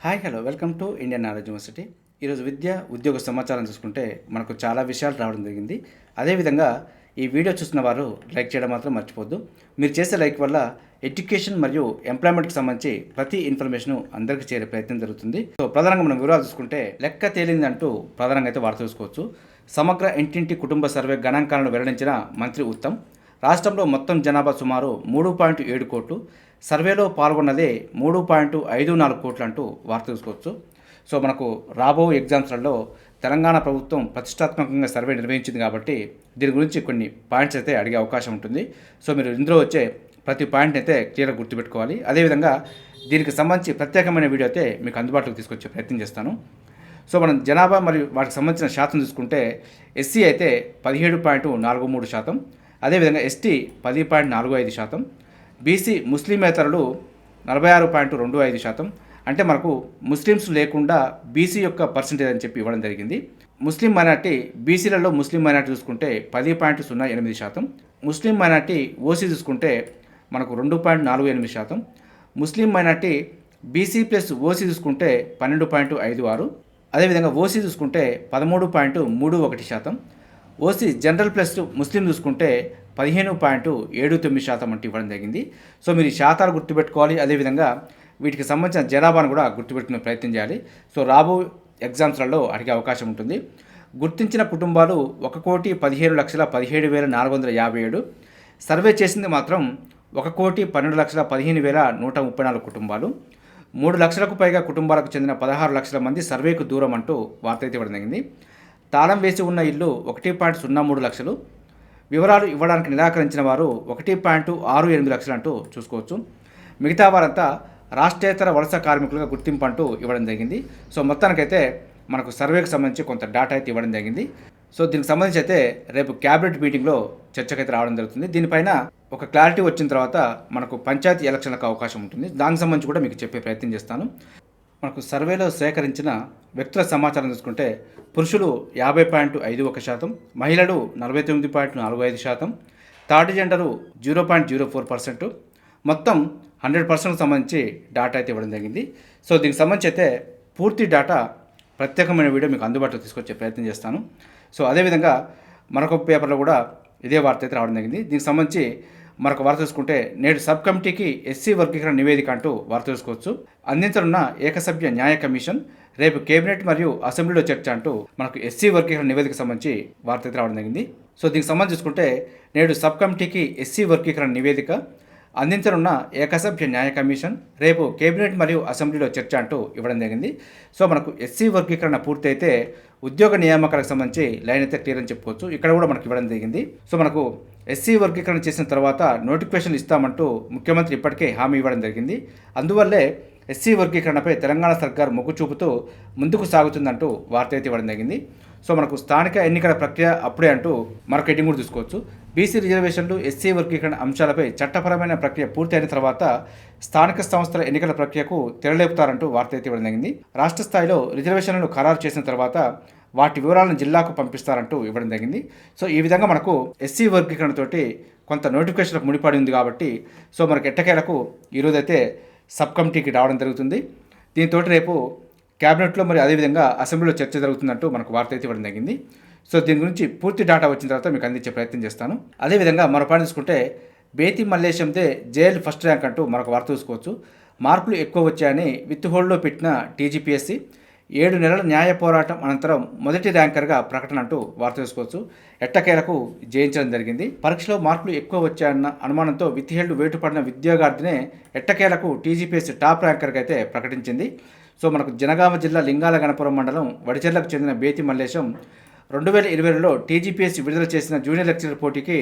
Hi hello welcome to Indian knowledge university. ఈరోజు విద్య ఉద్యోగ సమాచారం చూసుకుంటే మనకు చాలా విషయాలు రావడం జరిగింది. అదేవిధంగా ఈ వీడియో చూసిన వారు లైక్ చేయడం మాత్రం మర్చిపోద్దు. మీరు చేసే లైక్ వల్ల ఎడ్యుకేషన్ మరియు ఎంప్లాయ్మెంట్కి సంబంధించి ప్రతి ఇన్ఫర్మేషన్ అందరికీ చేరే ప్రయత్నం జరుగుతుంది. సో ప్రధానంగా మనం వివరాలు చూసుకుంటే లెక్క తేలిందంటూ ప్రధానంగా అయితే వార్త చూసుకోవచ్చు. సమగ్ర ఇంటింటి కుటుంబ సర్వే గణాంకాలను వెల్లడించిన మంత్రి ఉత్తమ్. రాష్ట్రంలో మొత్తం జనాభా సుమారు 3.7 కోట్లు. సర్వేలో పాల్గొన్నదే 3.54 కోట్లు అంటూ వార్త చూసుకోవచ్చు. సో మనకు రాబో ఎగ్జామ్స్లలో తెలంగాణ ప్రభుత్వం ప్రతిష్టాత్మకంగా సర్వే నిర్వహించింది కాబట్టి దీని గురించి కొన్ని పాయింట్స్ అయితే అడిగే అవకాశం ఉంటుంది. సో మీరు ఇందులో వచ్చే ప్రతి పాయింట్ అయితే క్లియర్గా గుర్తుపెట్టుకోవాలి. అదేవిధంగా దీనికి సంబంధించి ప్రత్యేకమైన వీడియో అయితే మీకు అందుబాటులోకి తీసుకొచ్చే ప్రయత్నం చేస్తాను. సో మనం జనాభా మరియు వాటికి సంబంధించిన శాతం చూసుకుంటే ఎస్సీ అయితే 17.43%, అదేవిధంగా ఎస్టీ 10.45%, బీసీ ముస్లిమేతరులు 46.25%. అంటే మనకు ముస్లిమ్స్ లేకుండా బీసీ యొక్క పర్సంటేజ్ అని చెప్పి ఇవ్వడం జరిగింది. ముస్లిం మైనార్టీ బీసీలలో ముస్లిం మైనార్టీ చూసుకుంటే 10.08%, ముస్లిం మైనార్టీ ఓసీ చూసుకుంటే మనకు 2.48%, ముస్లిం మైనార్టీ బీసీ ప్లస్ ఓసీ చూసుకుంటే 12.56%, అదేవిధంగా ఓసీ చూసుకుంటే 13.31%, ఓసీ జనరల్ ప్లస్ ముస్లిం చూసుకుంటే 15.79% అంటే ఇవ్వడం జరిగింది. సో మీరు ఈ శాతాలు గుర్తుపెట్టుకోవాలి. అదేవిధంగా వీటికి సంబంధించిన జనాభాను కూడా గుర్తుపెట్టుకునే ప్రయత్నం చేయాలి. సో రాబో ఎగ్జామ్స్లలో అడిగే అవకాశం ఉంటుంది. గుర్తించిన కుటుంబాలు 1,15,17,457. సర్వే చేసింది మాత్రం 1,12,15,134 కుటుంబాలు. 3 లక్షలకు పైగా కుటుంబాలకు చెందిన 16 లక్షల మంది సర్వేకు దూరం అంటూ వార్త అయితే ఇవ్వడం జరిగింది. తాళం వేసి ఉన్న ఇల్లు 1.03 లక్షలు. వివరాలు ఇవ్వడానికి నిరాకరించిన వారు 1.68 లక్షలు అంటూ చూసుకోవచ్చు. మిగతా వారంతా రాష్ట్రేతర వలస కార్మికులుగా గుర్తింపు అంటూ ఇవ్వడం జరిగింది. సో మొత్తానికైతే మనకు సర్వేకి సంబంధించి కొంత డేటా అయితే ఇవ్వడం జరిగింది. సో దీనికి సంబంధించి అయితే రేపు క్యాబినెట్ మీటింగ్లో చర్చకైతే రావడం జరుగుతుంది. దీనిపైన ఒక క్లారిటీ వచ్చిన తర్వాత మనకు పంచాయతీ ఎలక్షన్లకు అవకాశం ఉంటుంది. దానికి సంబంధించి కూడా మీకు చెప్పే ప్రయత్నం చేస్తాను. మనకు సర్వేలో సేకరించిన వ్యక్తుల సమాచారం చూసుకుంటే పురుషులు 50.51%, మహిళలు 49.45%, థర్డ్ జెండరు 0.04%, మొత్తం 100% సంబంధించి డేటా అయితే ఇవ్వడం జరిగింది. సో దీనికి సంబంధించి అయితే పూర్తి డేటా ప్రత్యేకమైన వీడియో మీకు అందుబాటులో తీసుకొచ్చే ప్రయత్నం చేస్తాను. సో అదేవిధంగా మరొక పేపర్లో కూడా ఇదే వార్త అయితే రావడం జరిగింది. దీనికి సంబంధించి మరొక వార్త చూసుకుంటే నేడు సబ్ కమిటీకి ఎస్సీ వర్గీకరణ నివేదిక అంటూ వార్త చూసుకోవచ్చు. అందించనున్న ఏకసభ్య న్యాయ కమిషన్, రేపు కేబినెట్ మరియు అసెంబ్లీలో చర్చ అంటూ మనకు ఎస్సీ వర్గీకరణ నివేదిక సంబంధించి వార్త అయితే రావడం జరిగింది. సో దీనికి సంబంధించి చూసుకుంటే నేడు సబ్ కమిటీకి ఎస్సీ వర్గీకరణ నివేదిక, అందించనున్న ఏకసభ్య న్యాయ కమిషన్, రేపు కేబినెట్ మరియు అసెంబ్లీలో చర్చ అంటూ ఇవ్వడం జరిగింది. సో మనకు ఎస్సీ వర్గీకరణ పూర్తి అయితే ఉద్యోగ నియామకాలకు సంబంధించి లైన్ అయితే క్లియర్ అని చెప్పుకోవచ్చు. ఇక్కడ కూడా మనకు ఇవ్వడం జరిగింది. సో మనకు ఎస్సీ వర్గీకరణ చేసిన తర్వాత నోటిఫికేషన్లు ఇస్తామంటూ ముఖ్యమంత్రి ఇప్పటికే హామీ ఇవ్వడం జరిగింది. అందువల్లే ఎస్సీ వర్గీకరణపై తెలంగాణ సర్కార్ మొగ్గు చూపుతూ ముందుకు సాగుతుందంటూ వార్త అయితే ఇవ్వడం జరిగింది. సో మనకు స్థానిక ఎన్నికల ప్రక్రియ అప్పుడే అంటూ మరొక హెడ్డింగ్ కూడా చూసుకోవచ్చు. బీసీ రిజర్వేషన్లు, ఎస్సీ వర్గీకరణ అంశాలపై చట్టపరమైన ప్రక్రియ పూర్తయిన తర్వాత స్థానిక సంస్థల ఎన్నికల ప్రక్రియకు తెరలేపుతారంటూ వార్త అయితే ఇవ్వడం జరిగింది. రాష్ట్ర స్థాయిలో రిజర్వేషన్లను ఖరారు చేసిన తర్వాత వాటి వివరాలను జిల్లాకు పంపిస్తారంటూ ఇవ్వడం జరిగింది. సో ఈ విధంగా మనకు ఎస్సీ వర్గీకరణతోటి కొంత నోటిఫికేషన్లకు ముడిపడి ఉంది కాబట్టి సో మనకు ఎట్టకేలకు ఈరోజైతే సబ్ కమిటీకి రావడం జరుగుతుంది. దీంతో రేపు క్యాబినెట్లో మరి అదేవిధంగా అసెంబ్లీలో చర్చ జరుగుతుందంటూ మనకు వార్త అయితే ఇవ్వడం జరిగింది. సో దీని గురించి పూర్తి డేటా వచ్చిన తర్వాత మీకు అందించే ప్రయత్నం చేస్తాను. అదేవిధంగా మరో పాయింట్ చూసుకుంటే బేతి మల్లేశందే జైలు ఫస్ట్ ర్యాంక్ అంటూ మరొక వార్త చూసుకోవచ్చు. మార్కులు ఎక్కువ వచ్చాయని విత్ హోల్డ్లో పెట్టిన టీజీపీఎస్సీ 7 నెలల న్యాయ పోరాటం అనంతరం మొదటి ర్యాంకర్గా ప్రకటన అంటూ వార్త చూసుకోవచ్చు. ఎట్టకేలకు జయించడం జరిగింది. పరీక్షలో మార్కులు ఎక్కువ వచ్చాయన్న అనుమానంతో విత్ హోల్డ్ వేటు పడిన విద్యార్థినే ఎట్టకేలకు టీజీపీఎస్సీ టాప్ ర్యాంకర్గా అయితే ప్రకటించింది. సో మనకు జనగామ జిల్లా లింగాల గణపురం మండలం వడిచెర్లకు చెందిన బేతి మల్లేశం 2020లో టీజీపీఎస్సీ విడుదల చేసిన జూనియర్ లెక్చరర్ పోటీకి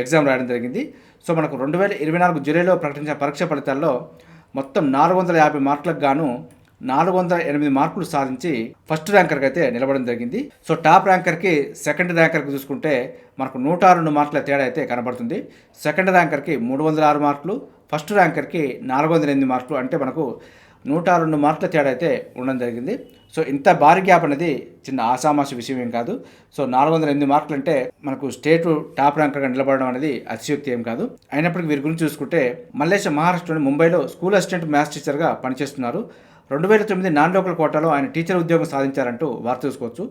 ఎగ్జామ్ రాయడం జరిగింది. సో మనకు 2024 జూలైలో ప్రకటించిన పరీక్ష ఫలితాల్లో మొత్తం 450 మార్కులకు గాను 408 మార్కులు సాధించి ఫస్ట్ ర్యాంకర్కి అయితే నిలబడడం జరిగింది. సో టాప్ ర్యాంకర్కి సెకండ్ ర్యాంకర్కి చూసుకుంటే మనకు 102 మార్కుల తేడా అయితే కనబడుతుంది. సెకండ్ ర్యాంకర్కి 306 మార్కులు, ఫస్ట్ ర్యాంకర్కి 408 మార్కులు, అంటే మనకు 102 మార్కుల తేడా అయితే ఉండడం జరిగింది. సో ఇంత భారీ గ్యాప్ అనేది చిన్న ఆషామాషి విషయం ఏం కాదు. సో 408 మార్కులు అంటే మనకు స్టేట్ టాప్ ర్యాంకర్గా నిలబడడం అనేది అతిశయోక్తి ఏం కాదు. అయినప్పటికీ వీరి గురించి చూసుకుంటే మల్లేశం మహారాష్ట్రలోని ముంబైలో స్కూల్ అసిస్టెంట్ మ్యాథ్స్ టీచర్గా పనిచేస్తున్నారు. 2009 నాన్ లోకల్ కోటాలో ఆయన టీచర్ ఉద్యోగం సాధించారంటూ వార్త చూసుకోవచ్చు.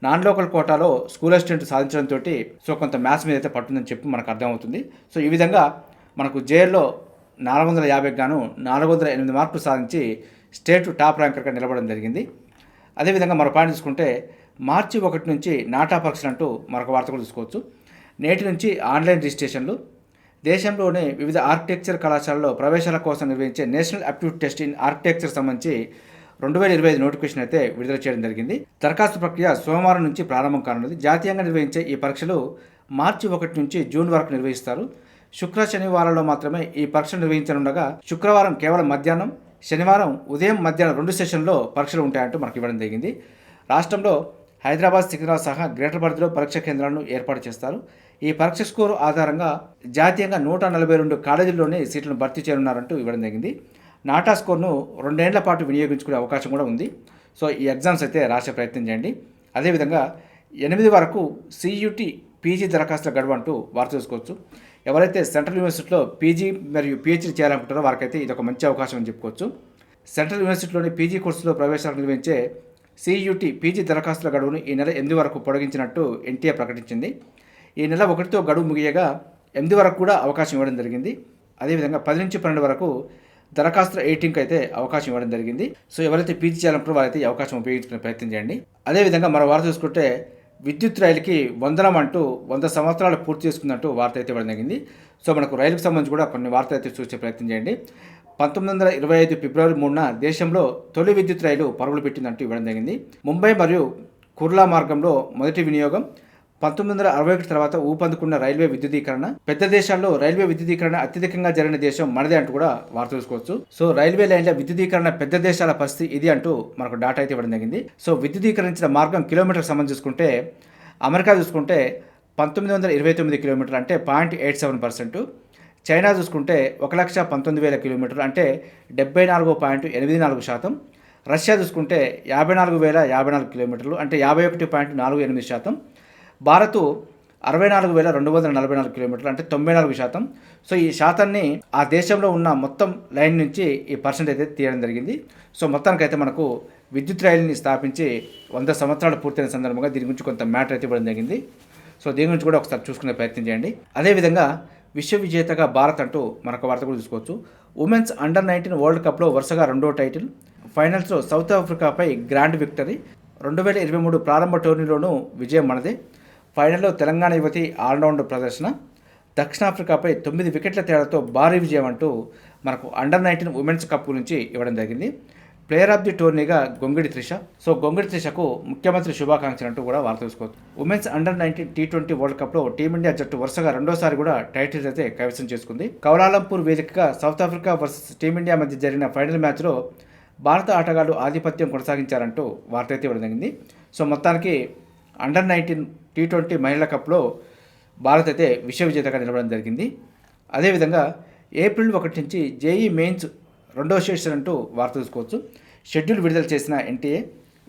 నాన్ లోకల్ కోటాలో స్కూల్ అసిస్టెంట్ సాధించడంతో సో కొంత మ్యాథ్స్ మీద అయితే పట్టుందని చెప్పి మనకు అర్థమవుతుంది. సో ఈ విధంగా మనకు జేఎల్లో 450 గాను 408 మార్కులు సాధించి స్టేట్ టాప్ ర్యాంకర్గా నిలబడడం జరిగింది. అదేవిధంగా మరో పాయింట్ చూసుకుంటే మార్చి 1 నుంచి నాటా పరీక్షలు అంటూ మరొక వార్త కూడా చూసుకోవచ్చు. నేటి నుంచి ఆన్లైన్ రిజిస్ట్రేషన్లు. దేశంలోని వివిధ ఆర్కిటెక్చర్ కళాశాలలో ప్రవేశాల కోసం నిర్వహించే national aptitude test in architecture సంబంధించి 2025 నోటిఫికేషన్ అయితే విడుదల చేయడం జరిగింది. దరఖాస్తు ప్రక్రియ సోమవారం నుంచి ప్రారంభం కానున్నది. జాతీయంగా నిర్వహించే ఈ పరీక్షలు మార్చి 1 నుంచి జూన్ వరకు నిర్వహిస్తారు. శుక్ర శనివారాల్లో మాత్రమే ఈ పరీక్షలు నిర్వహించనుండగా శుక్రవారం కేవలం మధ్యాహ్నం, శనివారం ఉదయం మధ్యాహ్నం 2 సెషన్లో పరీక్షలు ఉంటాయంటూ మనకు ఇవ్వడం జరిగింది. రాష్ట్రంలో హైదరాబాద్, సికింద్రాబాద్ సహా గ్రేటర్ పరిధిలో పరీక్ష కేంద్రాలను ఏర్పాటు చేస్తారు. ఈ పరీక్ష స్కోరు ఆధారంగా జాతీయంగా 142 కాలేజీల్లోనే సీట్లను భర్తీ చేయనున్నారంటూ ఇవ్వడం జరిగింది. నాటా స్కోర్ను 2 ఏళ్ల పాటు వినియోగించుకునే అవకాశం కూడా ఉంది. సో ఈ ఎగ్జామ్స్ అయితే రాసే ప్రయత్నం చేయండి. అదేవిధంగా 8 వరకు CUT పీజీ దరఖాస్తుల గడువు అంటూ వార్త చూసుకోవచ్చు. ఎవరైతే సెంట్రల్ యూనివర్సిటీలో పీజీ మరియు PhD చేయాలనుకుంటారో వారికైతే ఇది ఒక మంచి అవకాశం అని చెప్పుకోవచ్చు. సెంట్రల్ యూనివర్సిటీలోని పీజీ కోర్సులో ప్రవేశాలకు నిర్వహించే CUT పీజీ దరఖాస్తుల గడువును ఈ నెల 8 వరకు పొడిగించినట్టు NTA ప్రకటించింది. ఈ నెల 1తో గడువు ముగియగా 8 వరకు కూడా అవకాశం ఇవ్వడం జరిగింది. అదేవిధంగా 10 నుంచి 12 వరకు దరఖాస్తుల 18కి అయితే అవకాశం ఇవ్వడం జరిగింది. సో ఎవరైతే పీజీ చేయాలనుకుంటారో వారైతే ఈ అవకాశం ఉపయోగించుకునే ప్రయత్నం చేయండి. అదేవిధంగా మరో వార్త చూసుకుంటే విద్యుత్ రైలుకి వందనం అంటూ 100 సంవత్సరాలు పూర్తి చేసుకున్నట్టు వార్త అయితే ఇవ్వడం జరిగింది. సో మనకు రైలుకు సంబంధించి కూడా కొన్ని వార్తలు అయితే చూసే ప్రయత్నం చేయండి. 1925 ఫిబ్రవరి 3న దేశంలో తొలి విద్యుత్ రైలు పరుగులు పెట్టిందంటూ ఇవ్వడం జరిగింది. ముంబై మరియు కుర్లా మార్గంలో మొదటి వినియోగం. 1961 తర్వాత ఊపందుకున్న రైల్వే విద్యుదీకరణ. పెద్ద దేశాల్లో రైల్వే విద్యుదీకరణ అత్యధికంగా జరిగిన దేశం మనదే అంటూ కూడా వార్త చూసుకోవచ్చు. సో రైల్వే లైన్ల విద్యుదీకరణ పెద్ద దేశాల పరిస్థితి ఇది అంటూ మనకు డాటా అయితే ఇవ్వడం జరిగింది. సో విద్యుదీకరించిన మార్గం కిలోమీటర్కి సంబంధించి చూసుకుంటే అమెరికా చూసుకుంటే 1929 కిలోమీటర్లు అంటే 0.87%. చైనా చూసుకుంటే 1,19,000 కిలోమీటర్లు అంటే 74.84%. రష్యా చూసుకుంటే 54,054 కిలోమీటర్లు అంటే 51.48%. భారత్ 64,244 కిలోమీటర్లు అంటే 94%. సో ఈ శాతాన్ని ఆ దేశంలో ఉన్న మొత్తం లైన్ నుంచి ఈ పర్సెంట్ అయితే తీయడం జరిగింది. సో మొత్తానికైతే మనకు విద్యుత్ రైలుని స్థాపించి 100 సంవత్సరాలు పూర్తయిన సందర్భంగా దీని గురించి కొంత మ్యాటర్ అయితే ఇవ్వడం జరిగింది. సో దీని గురించి కూడా ఒకసారి చూసుకునే ప్రయత్నం చేయండి. అదేవిధంగా విశ్వ విజేతగా భారత్ అంటూ మరొక వార్త కూడా చూసుకోవచ్చు. ఉమెన్స్ అండర్-19 వరల్డ్ కప్లో వరుసగా 2వ టైటిల్. ఫైనల్స్లో సౌత్ ఆఫ్రికాపై గ్రాండ్ విక్టరీ. 2023 ప్రారంభ టోర్నీలోనూ విజయం మనదే. ఫైనల్లో తెలంగాణ యువతి ఆల్రౌండ్ ప్రదర్శన. దక్షిణాఫ్రికాపై 9 వికెట్ల తేడాతో భారీ విజయం అంటూ మనకు అండర్-19 ఉమెన్స్ కప్ గురించి ఇవ్వడం జరిగింది. ప్లేయర్ ఆఫ్ ది టోర్నీగా గొంగిడి త్రిష. సో గొంగిడి త్రిషకు ముఖ్యమంత్రి శుభాకాంక్షలు అంటూ కూడా వార్త చూసుకోవచ్చు. ఉమెన్స్ అండర్-19 T20 వరల్డ్ కప్లో టీమిండియా జట్టు వరుసగా 2వసారి కూడా టైటిల్స్ అయితే కైవసం చేసుకుంది. కౌలాలంపూర్ వేదికగా సౌత్ ఆఫ్రికా వర్సెస్ టీమిండియా మధ్య జరిగిన ఫైనల్ మ్యాచ్లో భారత ఆటగాళ్లు ఆధిపత్యం కొనసాగించారంటూ వార్త అయితే ఇవ్వడం జరిగింది. సో మొత్తానికి అండర్-19 T20 మహిళల కప్లో భారత్ అయితే విశ్వ విజేతగా నిలవడం జరిగింది. అదేవిధంగా ఏప్రిల్ 1 నుంచి JEE మెయిన్స్ 2వ సెషన్ అంటూ వార్త చూసుకోవచ్చు. షెడ్యూల్ విడుదల చేసిన NTA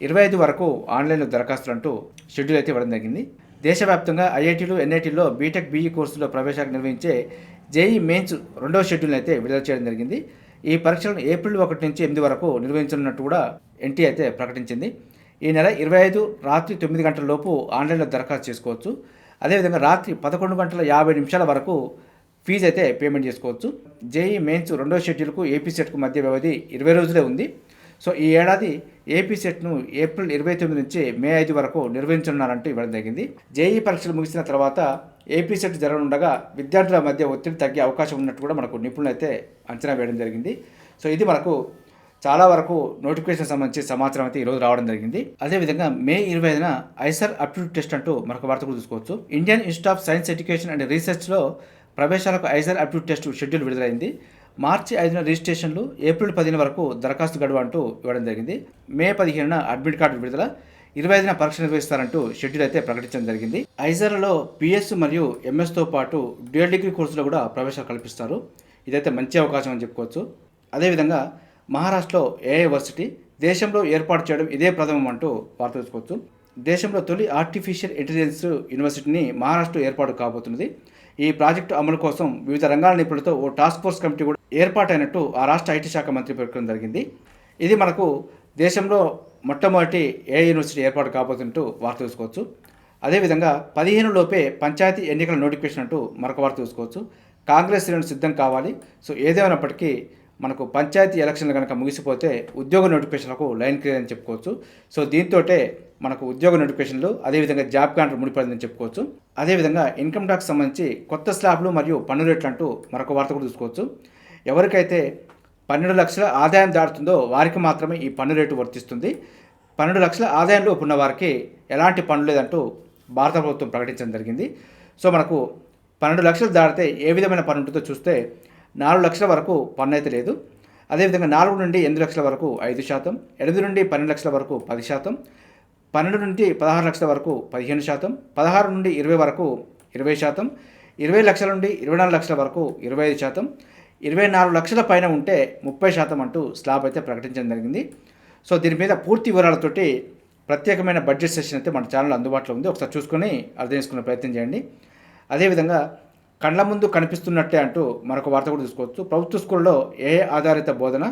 25 వరకు ఆన్లైన్లో దరఖాస్తులు అంటూ షెడ్యూల్ అయితే ఇవ్వడం జరిగింది. దేశవ్యాప్తంగా IITలు, NITలో బీటెక్, BE కోర్సులో ప్రవేశాలకు నిర్వహించే JEE మెయిన్స్ 2వ షెడ్యూల్ అయితే విడుదల చేయడం జరిగింది. ఈ పరీక్షలను ఏప్రిల్ 1 నుంచి 8 వరకు నిర్వహించనున్నట్టు కూడా NTA అయితే ప్రకటించింది. ఈ నెల 25 రాత్రి 9 గంటల లోపు ఆన్లైన్లో దరఖాస్తు చేసుకోవచ్చు. అదేవిధంగా రాత్రి 11:50 వరకు ఫీజు అయితే పేమెంట్ చేసుకోవచ్చు. JEE మెయిన్స్ 2వ షెడ్యూల్కు AP సెట్కు మధ్య వ్యవధి 20 రోజులే ఉంది. సో ఈ ఏడాది AP సెట్ను ఏప్రిల్ 29 నుంచి మే 5 వరకు నిర్వహించనున్నారంటూ ఇవ్వడం జరిగింది. JEE పరీక్షలు ముగిసిన తర్వాత AP సెట్ జరగనుండగా విద్యార్థుల మధ్య ఒత్తిడి తగ్గే అవకాశం ఉన్నట్టు కూడా మనకు నిపుణులు అయితే అంచనా వేయడం జరిగింది. సో ఇది మనకు చాలా వరకు నోటిఫికేషన్ సంబంధించి సమాచారం అయితే ఈరోజు రావడం జరిగింది. అదేవిధంగా మే 25న ఐసర్ అప్టిట్యూడ్ టెస్ట్ అంటూ మరొక వార్త కూడా చూసుకోవచ్చు. Indian Institute of Science Education and రీసెర్చ్లో ప్రవేశాలకు ఐసర్ అప్టిట్యూడ్ టెస్ట్ షెడ్యూల్ విడుదలైంది. మార్చి 5న రిజిస్ట్రేషన్లు, ఏప్రిల్ 10 వరకు దరఖాస్తు గడువు అంటూ ఇవ్వడం జరిగింది. మే 15న అడ్మిట్ కార్డు విడుదల, 25న పరీక్ష నిర్వహిస్తారంటూ షెడ్యూల్ అయితే ప్రకటించడం జరిగింది. ఐజర్లలో PS మరియు MS పాటు డ్యూయల్ డిగ్రీ కోర్సులో కూడా ప్రవేశాలు కల్పిస్తారు. ఇదైతే మంచి అవకాశం అని చెప్పుకోవచ్చు. అదేవిధంగా మహారాష్ట్రలో AI వర్సిటీ దేశంలో ఏర్పాటు చేయడం ఇదే ప్రథమం అంటూ వార్త చూసుకోవచ్చు. దేశంలో తొలి ఆర్టిఫిషియల్ ఇంటెలిజెన్స్ యూనివర్సిటీని మహారాష్ట్ర ఏర్పాటు కాబోతున్నది. ఈ ప్రాజెక్టు అమలు కోసం వివిధ రంగాల నిపుణులతో ఓ టాస్క్ ఫోర్స్ కమిటీ కూడా ఏర్పాటైనట్టు ఆ రాష్ట్ర IT శాఖ మంత్రి పేర్కొనడం జరిగింది. ఇది మనకు దేశంలో మొట్టమొదటి ఏఐ యూనివర్సిటీ ఏర్పాటు కాబోతుంటూ వార్త చూసుకోవచ్చు. అదేవిధంగా 15 లోపే పంచాయతీ ఎన్నికల నోటిఫికేషన్ అంటూ మరొక వార్త చూసుకోవచ్చు. కాంగ్రెస్ శ్రేణులు సిద్ధం కావాలి. సో ఏదేమైనప్పటికీ మనకు పంచాయతీ ఎలక్షన్లు కనుక ముగిసిపోతే ఉద్యోగ నోటిఫికేషన్లకు లైన్ క్లియర్ అని చెప్పుకోవచ్చు. సో దీంతోటే మనకు ఉద్యోగ నోటిఫికేషన్లు అదేవిధంగా జాబ్ క్యాలెండర్ ముడిపడిందని చెప్పుకోవచ్చు. అదేవిధంగా ఇన్కమ్ ట్యాక్స్ సంబంధించి కొత్త స్లాబ్లు మరియు పన్ను రేట్లు అంటూ మరొక వార్త కూడా చూసుకోవచ్చు. ఎవరికైతే 12 లక్షల ఆదాయం దాటుతుందో వారికి మాత్రమే ఈ పన్ను రేటు వర్తిస్తుంది. 12 లక్షల ఆదాయంలో ఉన్న వారికి ఎలాంటి పన్ను లేదంటూ భారత ప్రభుత్వం ప్రకటించడం జరిగింది. సో మనకు 12 లక్షలు దాటితే ఏ విధమైన పన్ను ఉంటుందో చూస్తే 4 లక్షల వరకు పన్ను అయితే లేదు. అదేవిధంగా 4 నుండి 8 లక్షల వరకు 5%, 8 నుండి 12 లక్షల వరకు 10%, 12 నుండి 16 లక్షల వరకు 15%, 16 నుండి 20 వరకు 20%, 20 లక్షల నుండి 24 లక్షల వరకు 25%, 24 లక్షల పైన ఉంటే 30% అంటూ స్లాబ్ అయితే ప్రకటించడం జరిగింది. సో దీని మీద పూర్తి వివరాలతోటి ప్రత్యేకమైన బడ్జెట్ సెషన్ అయితే మన ఛానల్ అందుబాటులో ఉంది. ఒకసారి చూసుకొని అర్థం చేసుకునే ప్రయత్నం చేయండి. అదేవిధంగా కళ్ళ ముందు కనిపిస్తున్నట్టే అంటూ మరొక వార్త కూడా చూసుకోవచ్చు. ప్రభుత్వ స్కూల్లో ఏఐ ఆధారిత బోధన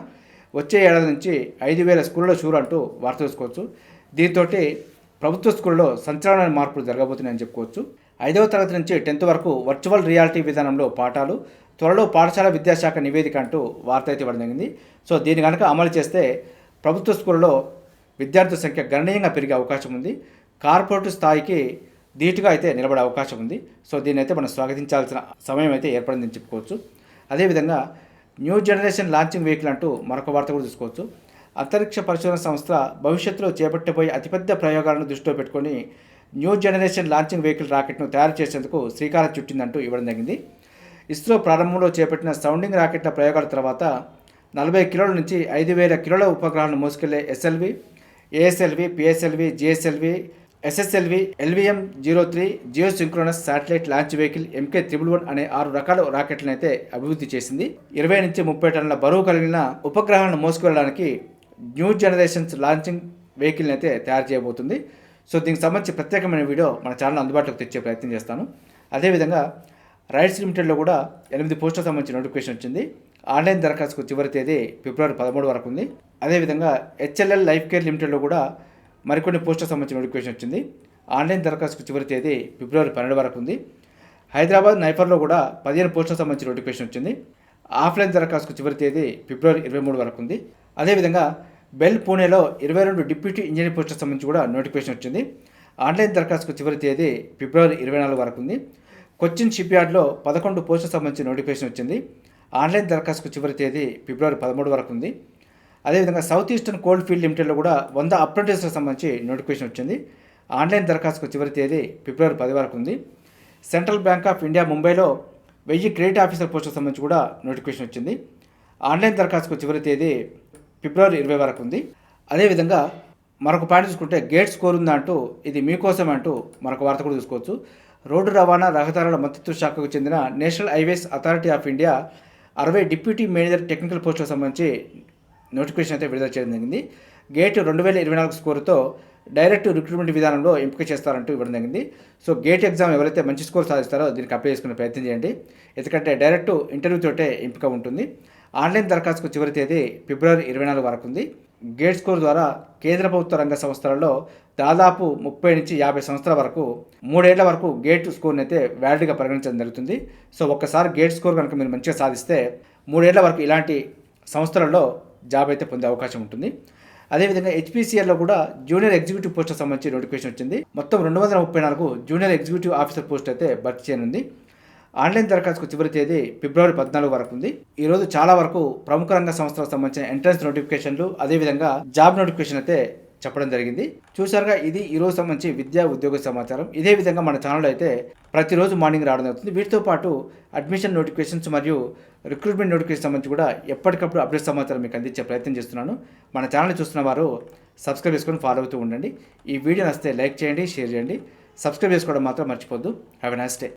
వచ్చే ఏడాది నుంచి 5,000 స్కూళ్ళలో షూర్ అంటూ వార్త చూసుకోవచ్చు. దీంతో ప్రభుత్వ స్కూల్లో సంచలనమైన మార్పులు జరగబోతున్నాయని చెప్పుకోవచ్చు. 5వ తరగతి నుంచి 10th వరకు వర్చువల్ రియాలిటీ విధానంలో పాఠాలు, త్వరలో పాఠశాల విద్యాశాఖ నివేదిక అంటూ వార్త అయితే ఇవ్వడం జరిగింది. సో దీన్ని కనుక అమలు చేస్తే ప్రభుత్వ స్కూల్లో విద్యార్థుల సంఖ్య గణనీయంగా పెరిగే అవకాశం ఉంది. కార్పొరేట్ స్థాయికి ధీటుగా అయితే నిలబడే అవకాశం ఉంది. సో దీన్ని అయితే మనం స్వాగతించాల్సిన సమయం అయితే ఏర్పడిందని చెప్పుకోవచ్చు. అదేవిధంగా న్యూ జనరేషన్ లాంచింగ్ వెహికల్ అంటూ మరొక వార్త కూడా చూసుకోవచ్చు. అంతరిక్ష పరిశోధన సంస్థ భవిష్యత్తులో చేపట్టబోయే అతిపెద్ద ప్రయోగాలను దృష్టిలో పెట్టుకొని న్యూ జనరేషన్ లాంచింగ్ వెహికల్ రాకెట్ను తయారు చేసేందుకు శ్రీకారం చుట్టిందంటూ ఇవ్వడం జరిగింది. ఇస్రో ప్రారంభంలో చేపట్టిన సౌండింగ్ రాకెట్ల ప్రయోగాల తర్వాత 40 కిలోల నుంచి 5,000 కిలోల ఉపగ్రహాలను మోసుకెళ్లే SLV, ASLV, PSLV, GSLV, SSLV, LVM-03 geosynchronous satellite launch vehicle MK111 అనే 6 రకాల రాకెట్లను అయితే అభివృద్ధి చేసింది. 20 నుంచి 30 టన్నుల బరువు కలిగిన ఉపగ్రహాలను మోసుకెళ్ళడానికి న్యూ జనరేషన్స్ లాంచింగ్ వెహికల్ని అయితే తయారు చేయబోతుంది. సో దీనికి సంబంధించి ప్రత్యేకమైన వీడియో మన ఛానల్ అందుబాటులోకి తెచ్చే ప్రయత్నం చేస్తాను. అదేవిధంగా రైట్స్ లిమిటెడ్లో కూడా 8 పోస్టులకు సంబంధించిన నోటిఫికేషన్ వచ్చింది. ఆన్లైన్ దరఖాస్తుకు చివరి తేదీ ఫిబ్రవరి 13 వరకు ఉంది. అదేవిధంగా HLL లైఫ్ కేర్ లిమిటెడ్లో కూడా మరికొన్ని పోస్టులకు సంబంధించిన నోటిఫికేషన్ వచ్చింది. ఆన్లైన్ దరఖాస్తుకు చివరి తేదీ ఫిబ్రవరి 12 వరకు ఉంది. హైదరాబాద్ నైఫర్లో కూడా 15 పోస్టులకు సంబంధించిన నోటిఫికేషన్ వచ్చింది. ఆఫ్లైన్ దరఖాస్తుకు చివరి తేదీ ఫిబ్రవరి 23 వరకు ఉంది. అదేవిధంగా బెల్ పూణేలో 22 డిప్యూటీ ఇంజనీర్ పోస్టులకు సంబంధించి కూడా నోటిఫికేషన్ వచ్చింది. ఆన్లైన్ దరఖాస్తుకు చివరి తేదీ ఫిబ్రవరి 24 వరకు ఉంది. కొచ్చిన్ షిప్ యార్డ్లో 11 పోస్టులకు సంబంధించిన నోటిఫికేషన్ వచ్చింది. ఆన్లైన్ దరఖాస్తుకు చివరి తేదీ ఫిబ్రవరి 13 వరకు ఉంది. అదేవిధంగా సౌత్ ఈస్టర్న్ కోల్డ్ ఫీల్డ్ లిమిటెడ్లో కూడా 100 అప్రెంటిస్లకు సంబంధించి నోటిఫికేషన్ వచ్చింది. ఆన్లైన్ దరఖాస్తుకు చివరి తేదీ ఫిబ్రవరి 10 వరకు ఉంది. సెంట్రల్ బ్యాంక్ ఆఫ్ ఇండియా ముంబైలో 1000 క్రెడిట్ ఆఫీసర్ పోస్టులకు సంబంధించి కూడా నోటిఫికేషన్ వచ్చింది. ఆన్లైన్ దరఖాస్తుకు చివరి తేదీ ఫిబ్రవరి 20 వరకు ఉంది. అదేవిధంగా మరొక పాయింట్ చూసుకుంటే గేట్ స్కోర్ ఉందా అంటూ ఇది మీకోసం అంటూ మరొక వార్త కూడా చూసుకోవచ్చు. రోడ్డు రవాణా రహదారుల మంత్రిత్వ శాఖకు చెందిన national highways authority of India 60 deputy manager technical పోస్టులకు సంబంధించి నోటిఫికేషన్ అయితే విడుదల చేయడం జరిగింది. గేట్ 2024 స్కోరుతో డైరెక్ట్ రిక్రూట్మెంట్ విధానంలో ఎంపిక చేస్తారంటూ ఇవ్వడం జరిగింది. సో గేట్ ఎగ్జామ్ ఎవరైతే మంచి స్కోర్ సాధిస్తారో దీనికి అప్లై చేసుకునే ప్రయత్నం చేయండి. ఎందుకంటే డైరెక్ట్ ఇంటర్వ్యూతోటే ఎంపిక ఉంటుంది. ఆన్లైన్ దరఖాస్తుకు చివరి తేదీ ఫిబ్రవరి 24 వరకు ఉంది. గేట్ స్కోర్ ద్వారా కేంద్ర ప్రభుత్వ రంగ సంస్థలలో దాదాపు 30 నుంచి 50 సంవత్సరాల వరకు 3 ఏళ్ల వరకు గేట్ స్కోర్ని అయితే వ్యాలిడ్గా పరిగణించడం జరుగుతుంది. సో ఒక్కసారి గేట్ స్కోర్ కనుక మీరు మంచిగా సాధిస్తే 3 ఏళ్ల వరకు ఇలాంటి సంస్థలలో జాబ్ అయితే పొందే అవకాశం ఉంటుంది. అదేవిధంగా HPCLలో కూడా జూనియర్ ఎగ్జిక్యూటివ్ పోస్టుకు సంబంధించి నోటిఫికేషన్ వచ్చింది. మొత్తం 234 జూనియర్ ఎగ్జిక్యూటివ్ ఆఫీసర్ పోస్ట్ అయితే భర్తీ చేయనుంది. ఆన్లైన్ దరఖాస్తుకు చివరి తేదీ ఫిబ్రవరి 14 వరకు ఉంది. ఈరోజు చాలా వరకు ప్రముఖ రంగ సంస్థలకు సంబంధించిన ఎంట్రన్స్ నోటిఫికేషన్లు అదేవిధంగా జాబ్ నోటిఫికేషన్ అయితే చెప్పడం జరిగింది. చూసారుగా ఇది ఈరోజు సంబంధించి విద్యా ఉద్యోగ సమాచారం. ఇదే విధంగా మన ఛానల్ అయితే ప్రతిరోజు మార్నింగ్ రావడం జరుగుతుంది. వీటితో పాటు అడ్మిషన్ నోటిఫికేషన్స్ మరియు రిక్రూట్మెంట్ నోటిఫికేషన్ సంబంధించి కూడా ఎప్పటికప్పుడు అప్డేట్ సమాచారం మీకు అందించే ప్రయత్నం చేస్తున్నాను. మన ఛానల్ చూస్తున్న వారు సబ్స్క్రైబ్ చేసుకొని ఫాలో అవుతూ ఉండండి. ఈ వీడియో నచ్చితే లైక్ చేయండి, షేర్ చేయండి. సబ్స్క్రైబ్ చేసుకోవడం మాత్రం మర్చిపోద్దు. Have a nice day.